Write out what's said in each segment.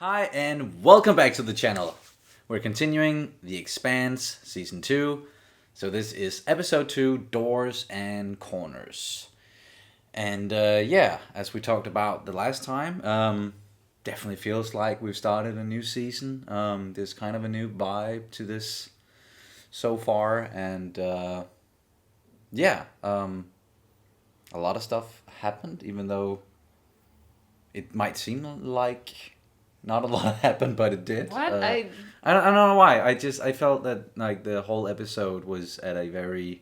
Hi and welcome back to the channel. We're continuing the Expanse Season 2. So this is Episode 2, Doors and Corners. And as we talked about the last time, definitely feels like we've started a new season. There's kind of a new vibe to this so far. And a lot of stuff happened, even though it might seem like not a lot happened, but it did. What? I don't know why. I felt that like the whole episode was at a very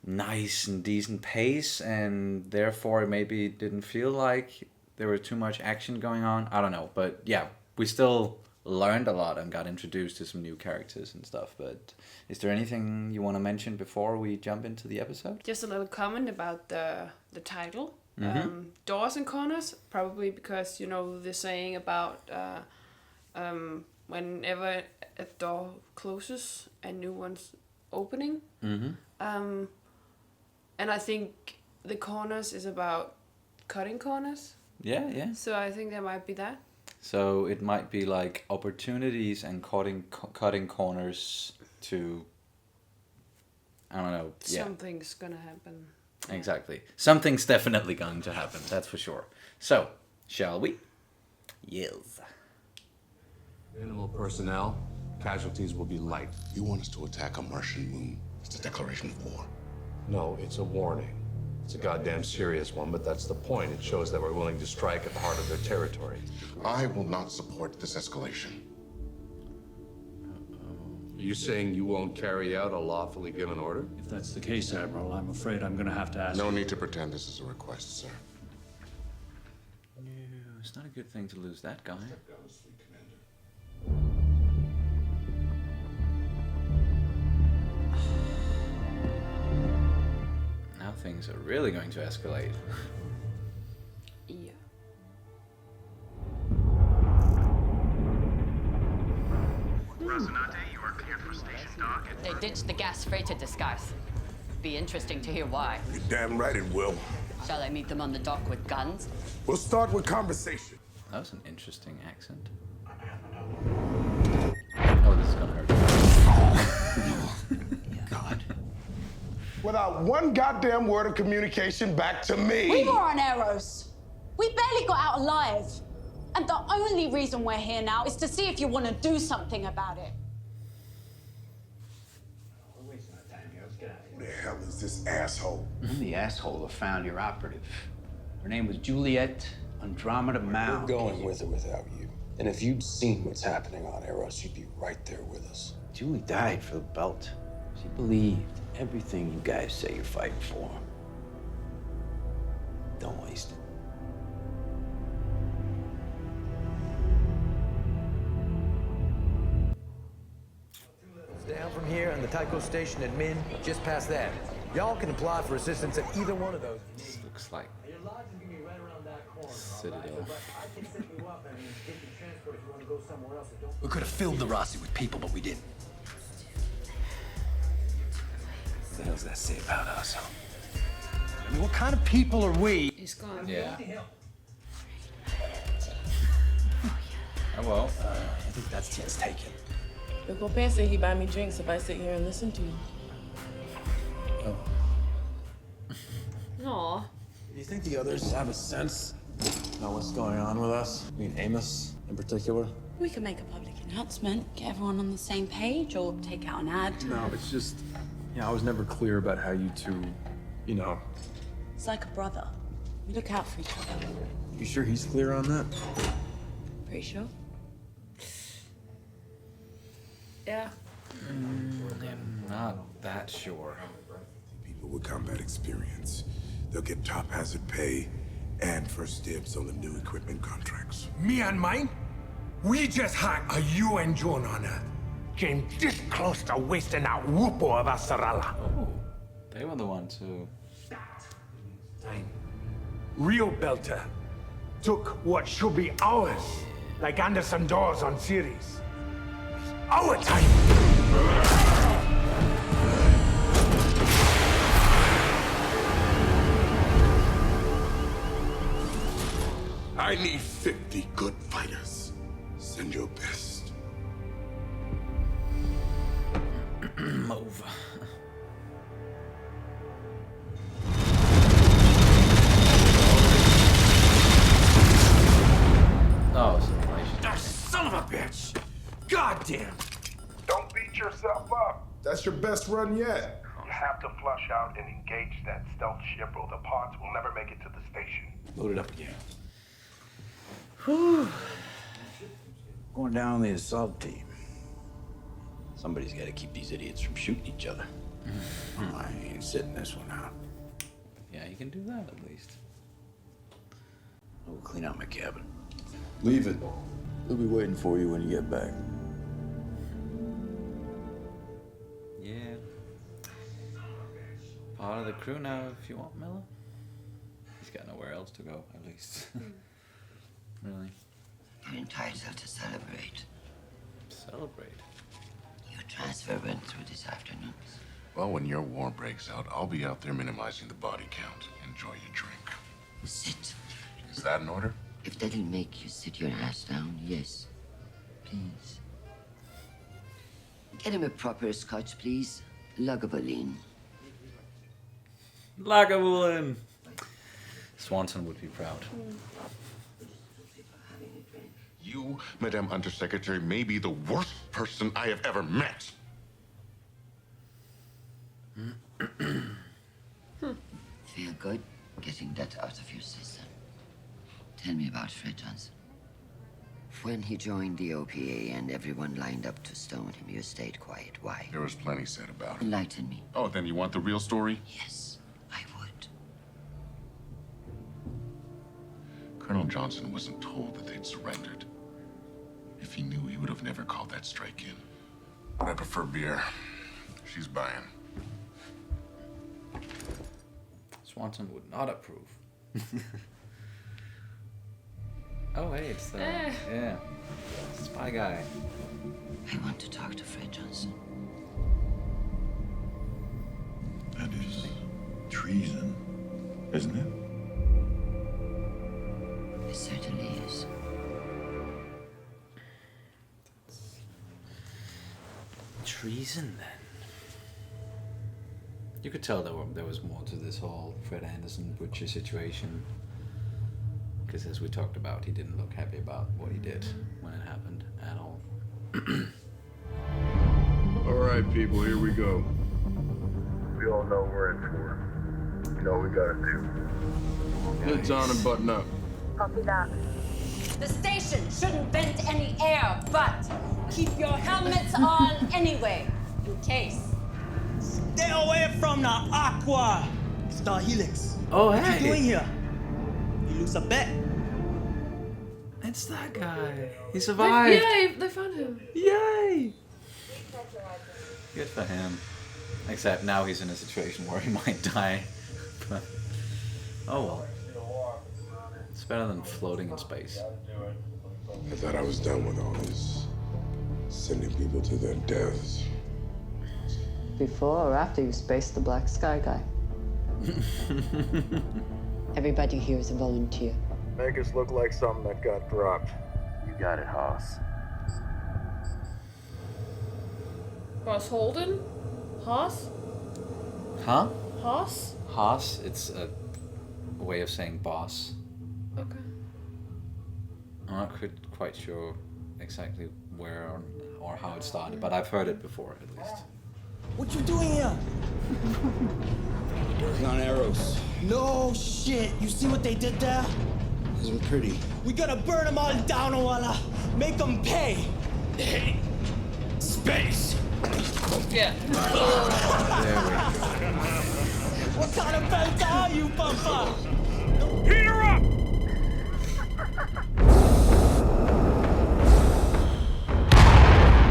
nice and decent pace, and therefore it maybe didn't feel like there was too much action going on. I don't know, but yeah, we still learned a lot and got introduced to some new characters and stuff. But is there anything you want to mention before we jump into the episode? Just a little comment about the title. Mm-hmm. Doors and corners, probably because, you know, the saying about whenever a door closes, a new one's opening. Mm-hmm. And I think the corners is about cutting corners. Yeah. So I think there might be that. So it might be like opportunities and cutting corners to, I don't know. Yeah. Something's gonna happen. Exactly. Something's definitely going to happen, that's for sure. So, shall we? Yes. Minimal personnel, casualties will be light. You want us to attack a Martian moon? It's a declaration of war. No, it's a warning. It's a goddamn serious one, but that's the point. It shows that we're willing to strike at the heart of their territory. I will not support this escalation. Are you saying you won't carry out a lawfully given order? If that's the case, Admiral, I'm afraid I'm going to have to ask. No need to pretend this is a request, sir. No, it's not a good thing to lose that guy. Now things are really going to escalate. Yeah. Rosinante, you are cleared for station dock. They ditched the gas freighter disguise. Be interesting to hear why. You're damn right it will. Shall I meet them on the dock with guns? We'll start with conversation. That was an interesting accent. Oh, this is gonna hurt. God. Without one goddamn word of communication back to me. We were on Eros. We barely got out alive. And the only reason we're here now is to see if you want to do something about it. Who the hell is this asshole? I'm the asshole who found your operative. Her name was Juliet Andromeda Mal. We're going with or without you. And if you'd seen what's happening on Eros, you'd be right there with us. Julie died for the belt. She believed everything you guys say you're fighting for. Don't waste it. Down from here and the Tycho station at Min, just past that. Y'all can apply for assistance at either one of those. This looks like Citadel. We could have filled the Rossi with people, but we didn't. What the hell does that say about us? I mean, what kind of people are we? He's gone. Yeah. Oh well. I think that's chance taken. Your compare said he buy me drinks if I sit here and listen to you. Aw. Do you think the others have a sense about what's going on with us? I mean, Amos in particular? We could make a public announcement, get everyone on the same page, or take out an ad. No, it's just, I was never clear about how you two, It's like a brother. We look out for each other. You sure he's clear on that? Pretty sure. Yeah. I'm not that sure. People with combat experience. They'll get top hazard pay and first dibs on the new equipment contracts. Me and mine? We just had a UN drone on Earth. Came this close to wasting that whoopo of a Sarala. Oh, they were the ones who... Real Belter took what should be ours, like Anderson Doors on series. Our time! I need 50 good fighters. Send your best. Move. Oh, Ah, son of a bitch! Goddamn! Don't beat yourself up. That's your best run yet. You have to flush out and engage that stealth ship or the pods will never make it to the station. Load it up again. Whew. Going down the assault team. Somebody's got to keep these idiots from shooting each other. I ain't sitting this one out. Yeah, you can do that at least. I'll clean out my cabin. Leave it. We'll be waiting for you when you get back. Yeah. Part of the crew now, if you want, Miller. He's got nowhere else to go, at least. Really. You're entitled to celebrate. Celebrate? Your transfer went through this afternoon. Well, when your war breaks out, I'll be out there minimizing the body count. Enjoy your drink. Sit. Is that an order? If that'll make you sit your ass down, yes. Please. Get him a proper scotch, please. Lagavulin. Lagavulin! Swanson would be proud. You, Madame Undersecretary, may be the worst person I have ever met. Feel good getting that out of your system. Tell me about Fred Johnson. When he joined the OPA and everyone lined up to stone him, you stayed quiet. Why? There was plenty said about him. Enlighten me. Oh, then you want the real story? Yes, I would. Colonel Johnson wasn't told that they'd surrendered. If he knew, he would have never called that strike in. But I prefer beer. She's buying. Swanson would not approve. Oh, hey, it's the... Yeah. Spy guy. I want to talk to Fred Johnson. That is treason, isn't it? It certainly is. Treason, then. You could tell there was more to this whole Fred Anderson Butcher situation. Because as we talked about, he didn't look happy about what he did when it happened at all. All right, people, here we go. We all know we're in for. You know what we gotta do. Heads on and button up. Copy that. The station shouldn't vent any air, but keep your helmets on anyway, in case. Stay away from the Aqua Star Helix. Oh, What hey. you doing here? You lose a bet. It's that guy. He survived. Yay, they found him. Yay! Good for him. Except now he's in a situation where he might die. But, oh well. It's better than floating in space. I thought I was done with all this. Sending people to their deaths. Before or after you spaced the Black Sky guy? Everybody here is a volunteer. Make us look like something that got dropped. You got it, Haas. Ross Holden? Haas? Huh? Haas? Haas, it's a way of saying boss. Okay. I'm not quite sure exactly where or how it started, but I've heard it before at least. What you doing here? Working on arrows. No shit. You see what they did there? These were pretty. We gotta burn them all down, Walla. Make them pay. Hey. Space. Yeah. What kind of belt are you, Papa? Heat her up!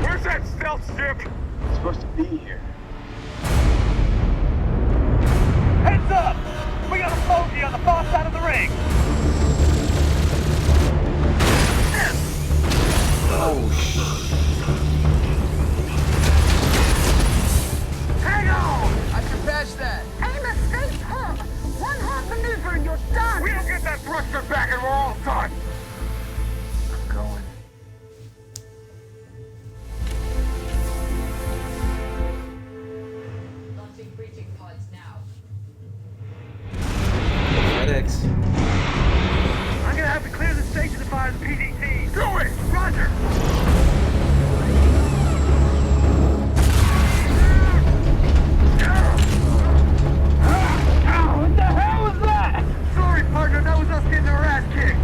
Where's that stealth ship? It's supposed to be here. Heads up! We got a bogey on the far side of the ring! Oh, Hang on! I can patch that. Aim a straight pump. One hard maneuver and you're done. We don't get that thruster back and we're all done! Do it! Roger! Ow! What the hell was that? Sorry, partner. That was us getting our ass kicked.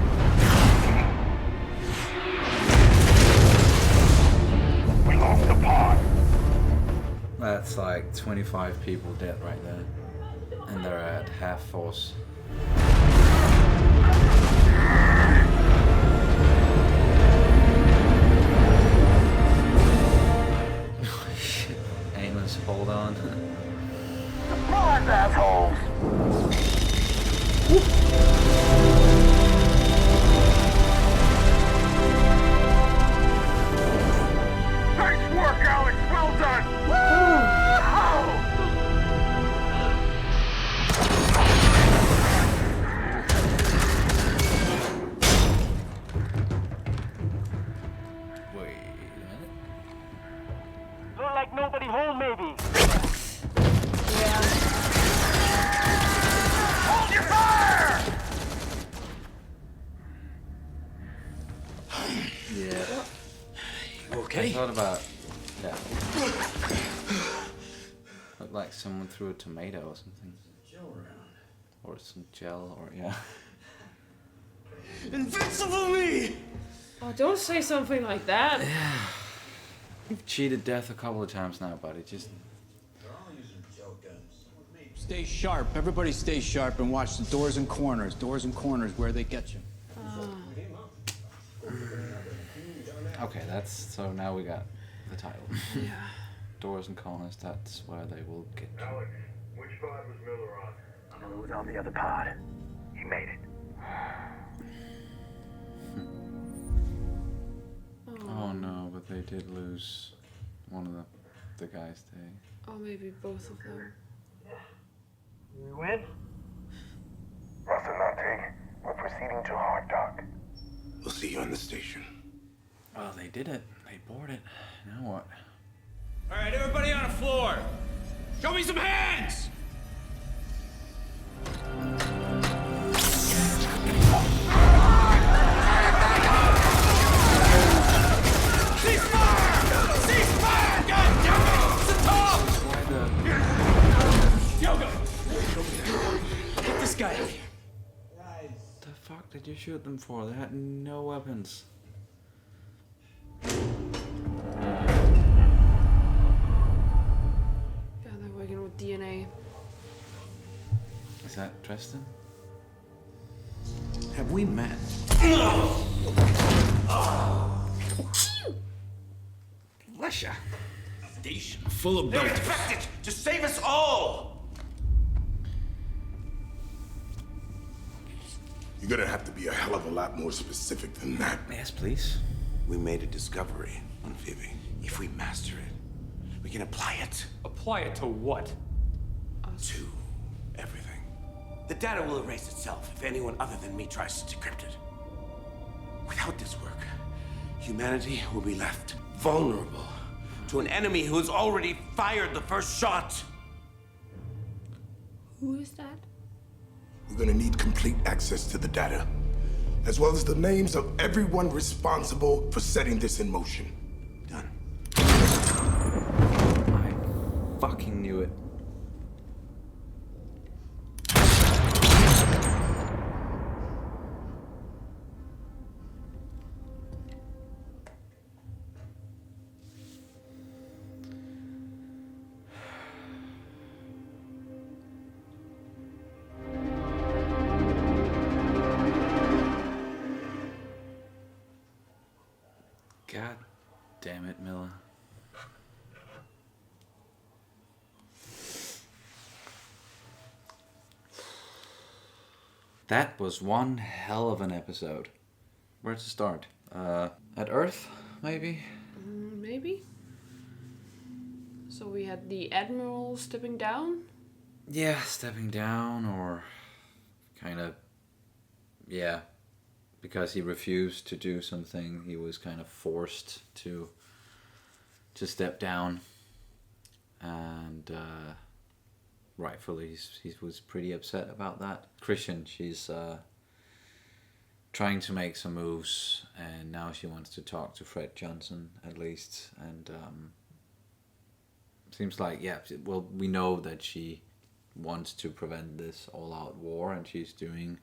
We lost the pod. That's like 25 people dead right there. And they're at half force. Shit. Amos, hold on. Surprise, assholes! Nice work, Alex! Well done! Wait a minute. Look like nobody home, maybe. Hold your fire! Yeah. Okay. I thought about that. Looked like someone threw a tomato or something. Or some gel, or yeah. Invincible me! Oh, don't say something like that. You've cheated death a couple of times now, buddy. Just Stay sharp. Everybody stay sharp and watch the doors and corners. Doors and corners where they get you. okay. That's so now we got the title. Yeah. Doors and corners. That's where they will get you. Alex, which pod was Miller on? I know who's on the other pod. He made it. Oh no, but they did lose one of the guys. They. Or maybe both of them. We win? Russell Nontig, we're proceeding to hard dock. We'll see you on the station. Well, they did it. They boarded it. Now what? All right, everybody on the floor. Show me some hands! Ceasefire! Ceasefire! God damn it! It's a top! Yoga! Get this guy. The fuck did you shoot them for? They had no weapons. Yeah, they're working with DNA. Is that Tristan? Have we met? Russia. Station full of They're belters. infected to save us all! You're gonna have to be a hell of a lot more specific than that. Yes, please. We made a discovery on Phoebe. If we master it, we can apply it Apply it to what? to everything. The data will erase itself if anyone other than me tries to decrypt it. Without this work, humanity will be left vulnerable to an enemy who has already fired the first shot. Who is that? We're gonna need complete access to the data, as well as the names of everyone responsible for setting this in motion. Done. I fucking knew it. God damn it, Miller. That was one hell of an episode. Where to start? At Earth, maybe? Maybe. So we had the Admiral stepping down? Yeah, stepping down or kind of, yeah, because he refused to do something, he was kind of forced to step down, and rightfully he was pretty upset about that. Christian, she's trying to make some moves, and now she wants to talk to Fred Johnson at least, and seems like, yeah, well, we know that she wants to prevent this all-out war, and she's doing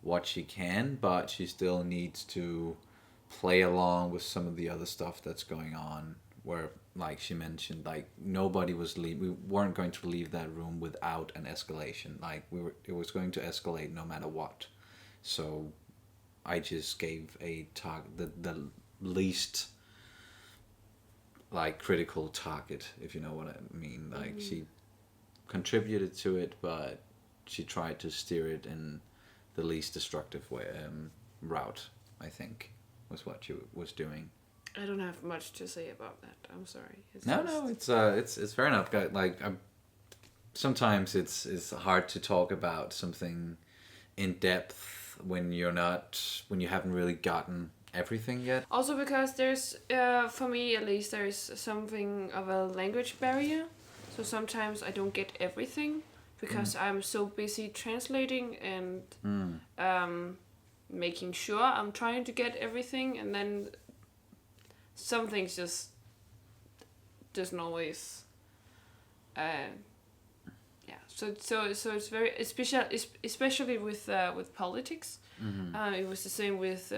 what she can, but she still needs to play along with some of the other stuff that's going on, where, like she mentioned, like we weren't going to leave that room without an escalation. Like it was going to escalate no matter what. So I just gave a target, the least like critical target, if you know what I mean. Like she contributed to it, but she tried to steer it in the least destructive way, route, I think, was what she was doing. I don't have much to say about that. I'm sorry. It's fair enough. Like sometimes it's hard to talk about something in depth when you haven't really gotten everything yet. Also because there's, for me at least, there's something of a language barrier. So sometimes I don't get everything because I'm so busy translating and making sure I'm trying to get everything, and then some things just doesn't always. So it's very especially with politics. It was the same with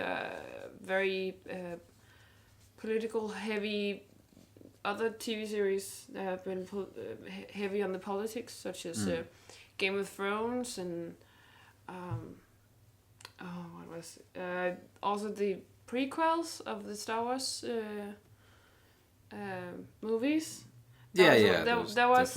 very political heavy other TV series that have been heavy on the politics, such as Game of Thrones and what was also the prequels of the Star Wars movies. There was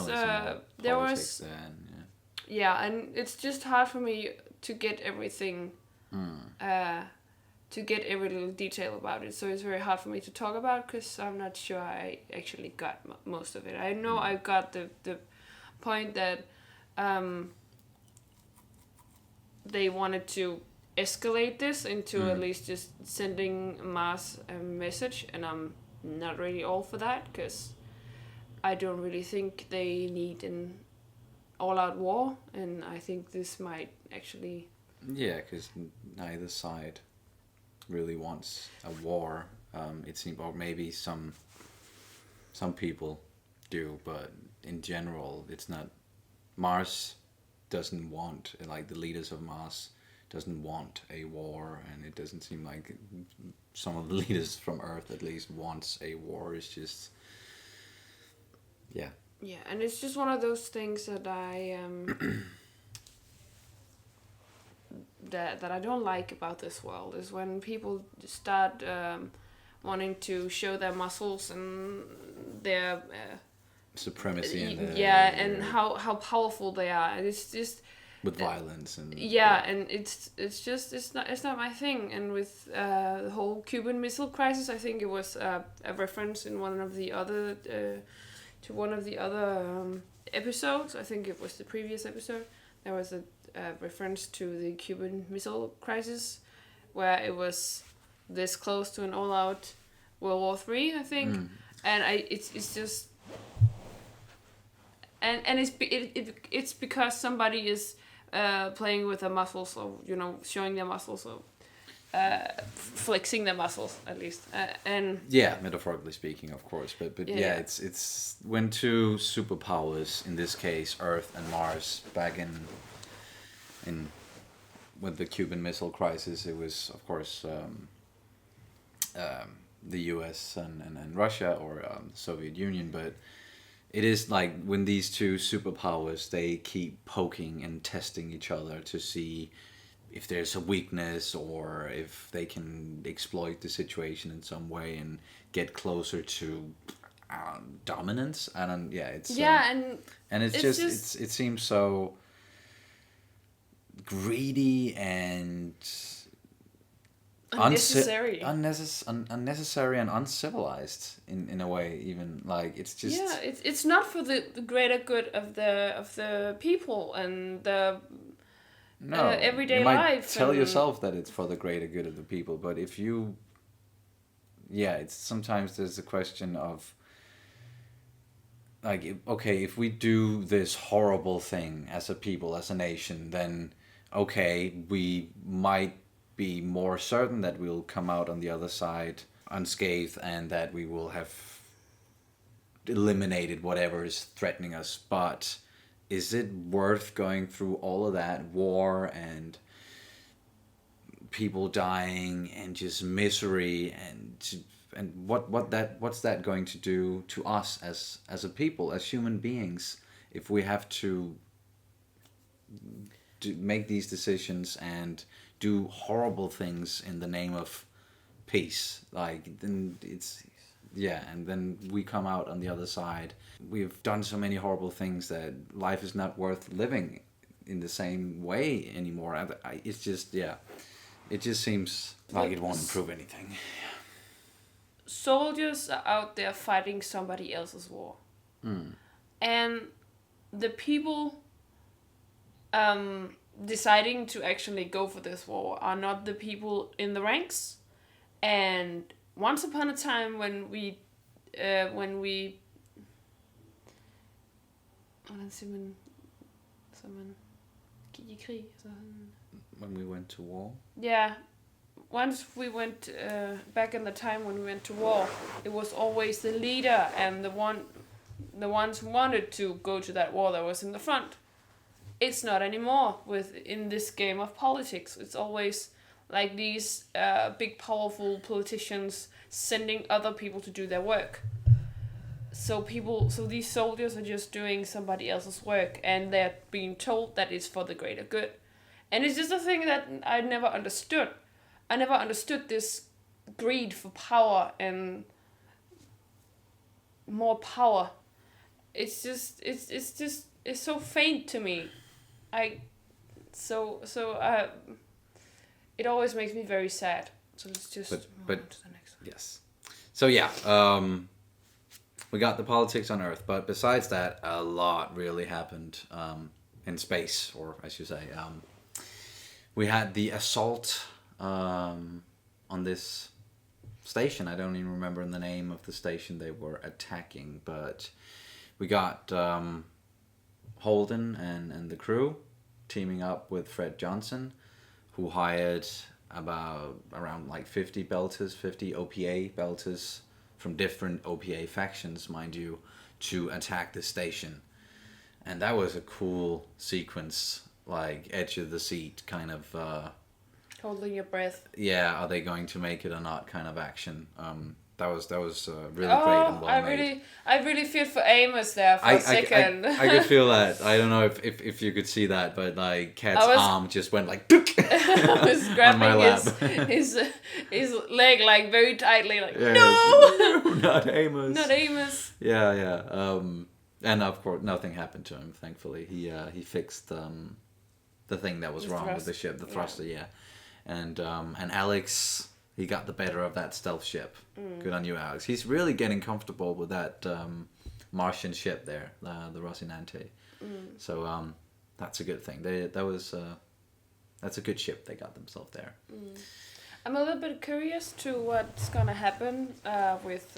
and it's just hard for me to get everything, to get every little detail about it. So it's very hard for me to talk about because I'm not sure I actually got most of it. I know I got the point that they wanted to escalate this into at least just sending Mars a message, and I'm not really all for that because I don't really think they need an all-out war, and I think this might actually... Yeah, because neither side really wants a war. It seems, or maybe some people do, but in general, it's not. Mars doesn't want, like the leaders of Mars doesn't want a war, and it doesn't seem like some of the leaders from Earth at least wants a war. It's just, yeah. Yeah, and it's just one of those things that I that I don't like about this world is when people start wanting to show their muscles and their supremacy and how powerful they are, and it's just with violence and and it's not my thing. And with the whole Cuban Missile Crisis, I think it was a reference in one of the other to one of the other episodes. I think it was the previous episode. There was a reference to the Cuban Missile Crisis, where it was this close to an all-out World War III, I think. And it's just and it's because somebody is playing with their muscles, or showing their muscles, or flexing their muscles at least, and metaphorically speaking, of course, but it's when two superpowers, in this case Earth and Mars, back in with the Cuban Missile Crisis, it was of course the US and Russia, or Soviet Union, but it is like when these two superpowers, they keep poking and testing each other to see if there's a weakness or if they can exploit the situation in some way and get closer to dominance. And it seems so greedy and unnecessary and uncivilized in a way. Even like it's just it's not for the greater good of the people and the everyday life. Tell yourself that it's for the greater good of the people, but if you it's sometimes there's a question of like, okay, if we do this horrible thing as a people, as a nation, then okay, we might be more certain that we'll come out on the other side unscathed and that we will have eliminated whatever is threatening us. But is it worth going through all of that war and people dying and just misery and what's that going to do to us as a people, as human beings, if we have to make these decisions and do horrible things in the name of peace? Like, then it's, yeah, and then we come out on the other side. We've done so many horrible things that life is not worth living in the same way anymore. It's just, yeah, it just seems like it won't improve anything. Soldiers are out there fighting somebody else's war. And the people deciding to actually go for this war are not the people in the ranks. And once upon a time when we when we went to war. Yeah, once we went back in the time when we went to war, it was always the leader and the ones who wanted to go to that war that was in the front. It's not anymore in this game of politics. It's always like these big powerful politicians sending other people to do their work. So these soldiers are just doing somebody else's work, and they're being told that it's for the greater good. And it's just a thing that I never understood. I never understood this greed for power and more power. It's so faint to me. It always makes me very sad. So let's just move on to the next one. Yes. So yeah, we got the politics on Earth, but besides that, a lot really happened in space, or I should say, we had the assault on this station. I don't even remember the name of the station they were attacking, but we got Holden and the crew teaming up with Fred Johnson, who hired around like 50 belters, 50 OPA belters from different OPA factions, mind you, to attack the station. And that was a cool sequence, like edge of the seat kind of holding your breath. Yeah, are they going to make it or not kind of action. That was really great and well made. I really feel for Amos there for a second. I could feel that. I don't know if you could see that, but like Kat's arm just went like I was grabbing his leg like very tightly, like yeah, no, not Amos. Not Amos. Yeah. And of course nothing happened to him. Thankfully, he fixed the thing that was wrong with the ship, the thruster. Yeah, and Alex. He got the better of that stealth ship. Good on you, Alex. He's really getting comfortable with that Martian ship there, the Rocinante. So that's a good thing. That's a good ship they got themselves there. I'm a little bit curious to what's gonna happen with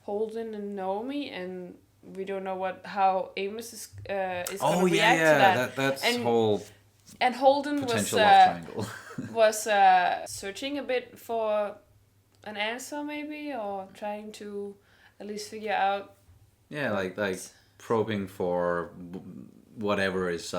Holden and Naomi, and we don't know how Amos is gonna react to that. That's and, whole. And Holden potential love triangle. was searching a bit for an answer, maybe, or trying to at least figure out. Yeah, like probing for whatever is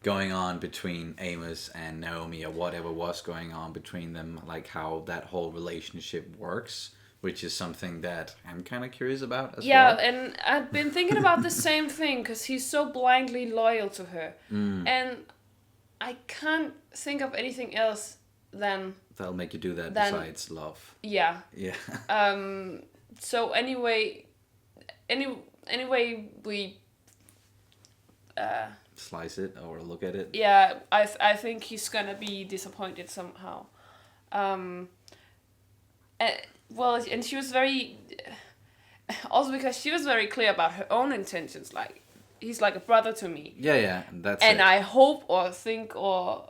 going on between Amos and Naomi, or whatever was going on between them, like how that whole relationship works, which is something that I'm kind of curious about as well. Yeah, and I've been thinking about the same thing, because he's so blindly loyal to her. And I can't think of anything else than... That'll make you do that besides love. Yeah. Yeah. So anyway we... slice it or look at it. Yeah, I think he's gonna be disappointed somehow. And she was very... Also because she was very clear about her own intentions, like, he's like a brother to me. Yeah, that's and it. I hope or think or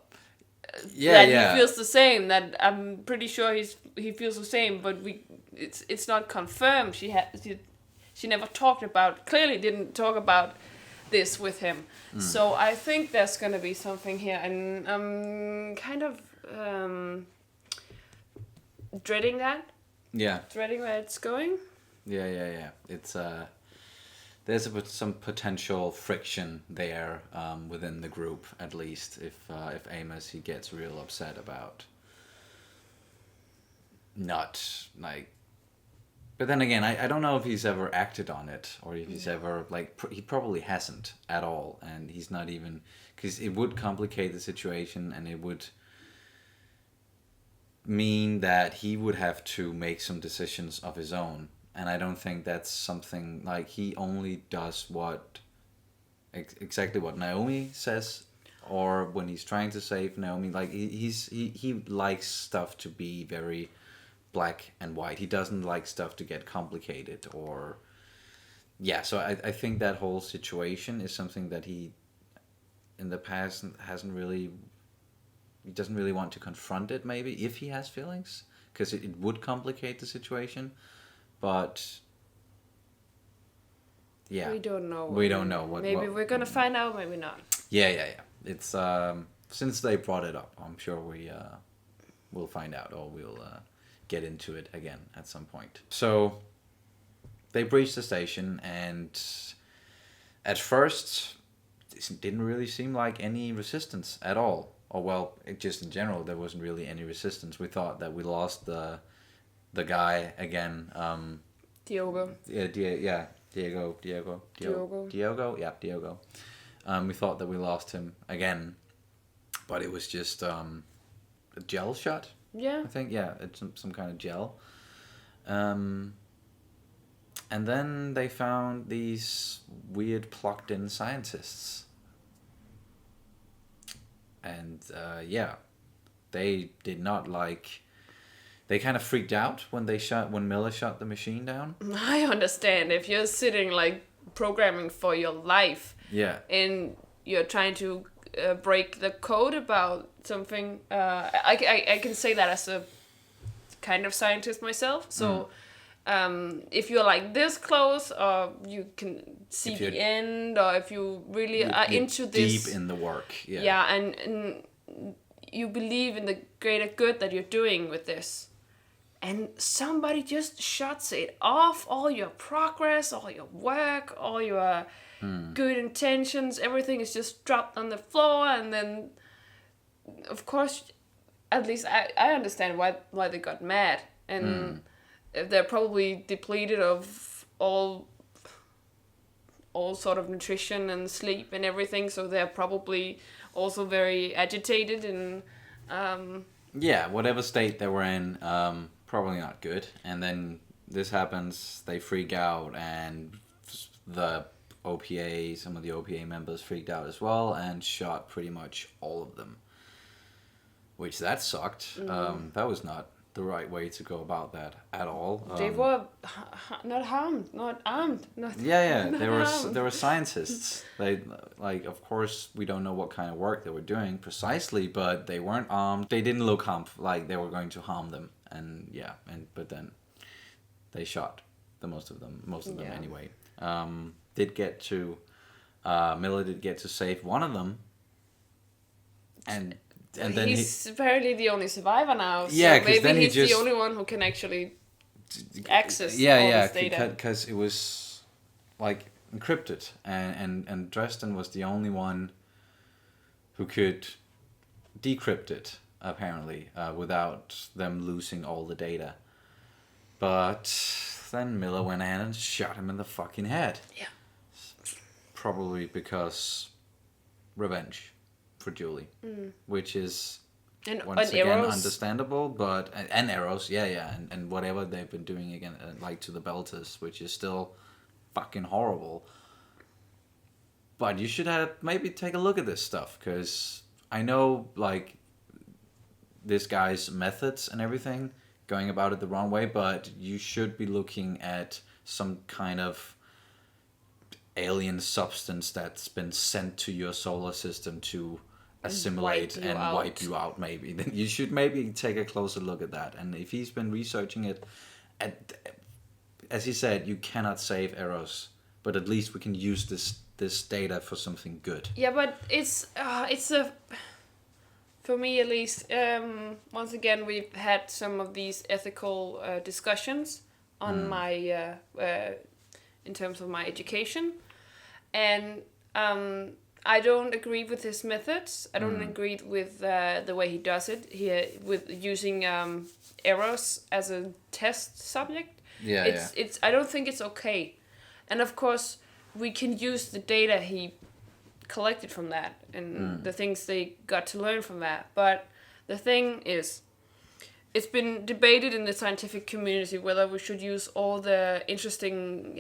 he feels the same. That I'm pretty sure he feels the same, but it's not confirmed. She never clearly didn't talk about this with him. So I think there's gonna be something here, and I'm kind of dreading that. Yeah. Dreading where it's going. Yeah. It's there's some potential friction there within the group, at least if Amos, he gets real upset about not like. But then again, I don't know if he's ever acted on it or if he's ever like he probably hasn't at all, and he's not even, because it would complicate the situation and it would mean that he would have to make some decisions of his own. And I don't think that's something, like, he only does what exactly what Naomi says, or when he's trying to save Naomi, like he likes stuff to be very black and white. He doesn't like stuff to get complicated or so I think that whole situation is something that he in the past he doesn't really want to confront it, maybe, if he has feelings, because it would complicate the situation. But yeah, we don't know. We don't know what. Maybe we're gonna find out. Maybe not. Yeah. It's since they brought it up, I'm sure we'll find out, or we'll get into it again at some point. So they breached the station, and at first it didn't really seem like any resistance at all. Or well, just in general, there wasn't really any resistance. We thought that we lost the guy again. Diogo. Diogo. Yeah, Diogo. We thought that we lost him again, but it was just a gel shot. Yeah. I think, it's some kind of gel. And then they found these weird plugged-in scientists. And they did not like. They kind of freaked out when Miller shot the machine down. I understand if you're sitting like programming for your life. Yeah. And you're trying to break the code about something. I can say that as a kind of scientist myself. So. If you're like this close, or you can see the end, or if you really are into this, deep in the work, and you believe in the greater good that you're doing with this, and somebody just shuts it off, all your progress, all your work, all your good intentions, everything is just dropped on the floor, and then of course, at least I understand why they got mad, and they're probably depleted of all sort of nutrition and sleep and everything, so they're probably also very agitated and whatever state they were in, probably not good. And then this happens, they freak out, and some of the OPA members freaked out as well and shot pretty much all of them, which that sucked. That was not the right way to go about that at all. They were not harmed, not armed. They were scientists. They, like, of course we don't know what kind of work they were doing precisely, but they weren't armed. They didn't look like they were going to harm them, but then they shot most of them anyway. Miller did get to save one of them, and then he's apparently the only survivor now. So because then he's the only one who can actually access all this data. Because it was like encrypted, and Dresden was the only one who could decrypt it, apparently, without them losing all the data. But then Miller went in and shot him in the fucking head. Yeah. Probably because revenge for Julie, which is once again arrows. Understandable, but and arrows, and whatever they've been doing again, like to the Belters, which is still fucking horrible. But you should have maybe take a look at this stuff, because I know, like, this guy's methods and everything, going about it the wrong way, but you should be looking at some kind of alien substance that's been sent to your solar system to assimilate and wipe you out, maybe. Then you should maybe take a closer look at that. And if he's been researching it, as he said, you cannot save Eros, but at least we can use this data for something good. Yeah, but it's For me, at least, once again, we've had some of these ethical discussions on my, in terms of my education, and I don't agree with his methods. I don't agree with the way he does it here with using errors as a test subject. It's. I don't think it's okay, and of course, we can use the data he collected from that and the things they got to learn from that. But the thing is, it's been debated in the scientific community whether we should use all the interesting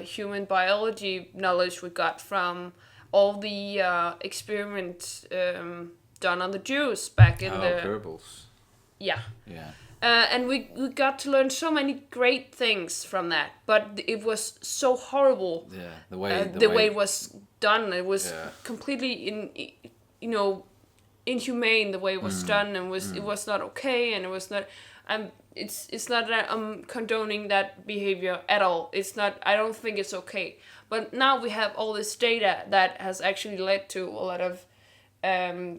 human biology knowledge we got from all the experiments done on the Jews back in the... Goebbels. Yeah. Yeah. And we got to learn so many great things from that, but it was so horrible. Yeah, the way it was done, it was completely inhumane the way it was done, and it was not okay, and it was not. It's not that I'm condoning that behavior at all. It's not. I don't think it's okay. But now we have all this data that has actually led to a lot of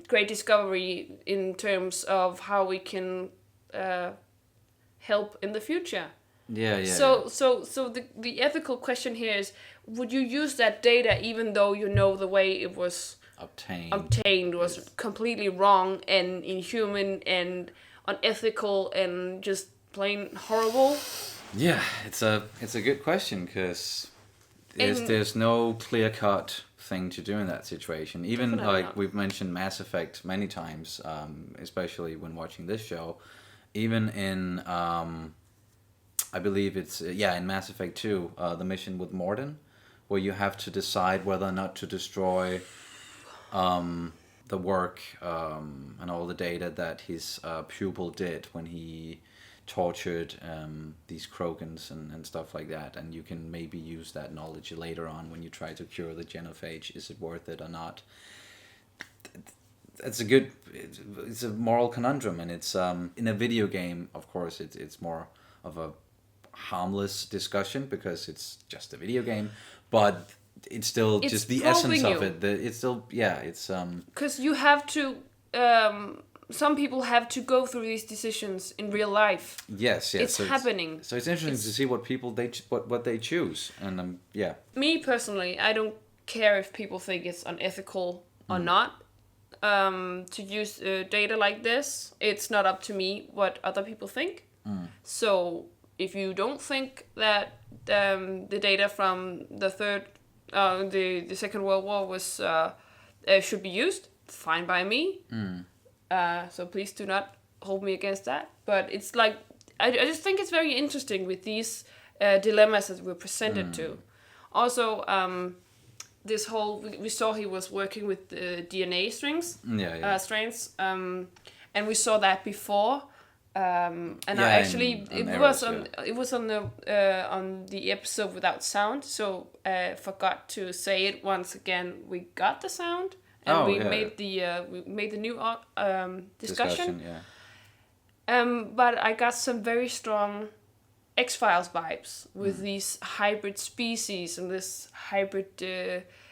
great discovery in terms of how we can. Help in the future. So the ethical question here is: would you use that data even though you know the way it was obtained was completely wrong and inhuman and unethical and just plain horrible? Yeah, it's a good question because there's no clear cut thing to do in that situation. Even we've mentioned Mass Effect many times, especially when watching this show. Even in, I believe it's, in Mass Effect 2, the mission with Mordin, where you have to decide whether or not to destroy the work and all the data that his pupil did when he tortured these Krogans and stuff like that. And you can maybe use that knowledge later on when you try to cure the genophage. Is it worth it or not? It's a moral conundrum, and it's in a video game, of course, it's more of a harmless discussion because it's just a video game, but it's still just the essence of it. It's still it's because you have to. Some people have to go through these decisions in real life. Yes, it's happening. So it's interesting to see what people what they choose, and Me personally, I don't care if people think it's unethical or not. To use data like this, it's not up to me what other people think. So if you don't think that the data from the Second World War was should be used, fine by me. So please do not hold me against that. But it's like I just think it's very interesting with these dilemmas that we're presented to. Also. This whole we saw he was working with the DNA strains, and we saw that before, and it was on the episode without sound, so I forgot to say it once again. We got the sound, and we made the new discussion. But I got some very strong X-Files vibes with these hybrid species and this hybrid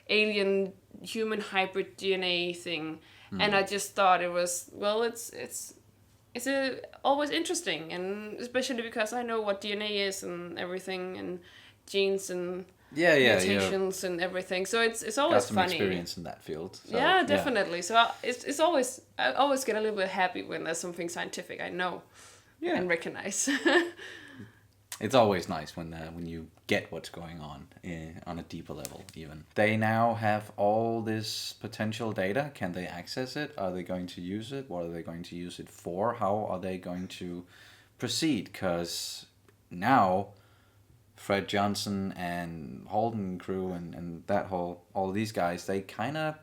alien human hybrid DNA thing, and I just thought it was it's always interesting, and especially because I know what DNA is and everything, and genes and mutations and everything. So it's always got some funny. Experience in that field. So, definitely. So it's always I always get a little bit happy when there's something scientific I know and recognize. It's always nice when you get what's going on a deeper level even. They now have all this potential data. Can they access it? Are they going to use it? What are they going to use it for? How are they going to proceed? Because now Fred Johnson and Holden crew and that all these guys, they kind of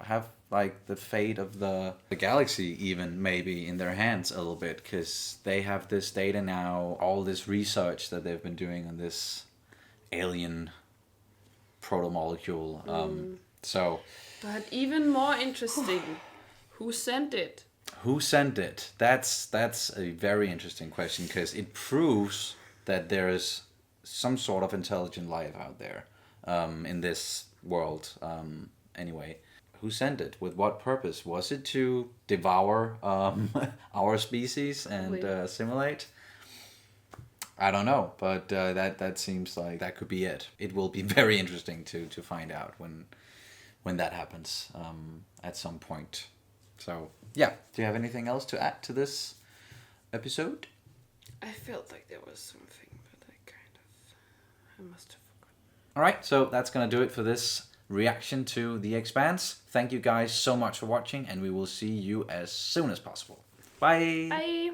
have like the fate of the galaxy even maybe in their hands a little bit, because they have this data now, all this research that they've been doing on this alien protomolecule. But even more interesting, who sent it? Who sent it? That's a very interesting question, because it proves that there is some sort of intelligent life out there in this world. Anyway, who sent it? With what purpose? Was it to devour our species and assimilate? I don't know, but that seems like that could be it. It will be very interesting to find out when that happens at some point. So yeah, do you have anything else to add to this episode? I felt like there was something, but I must have forgotten. All right, so that's gonna do it for this reaction to The Expanse. Thank you guys so much for watching, and we will see you as soon as possible. Bye. Bye.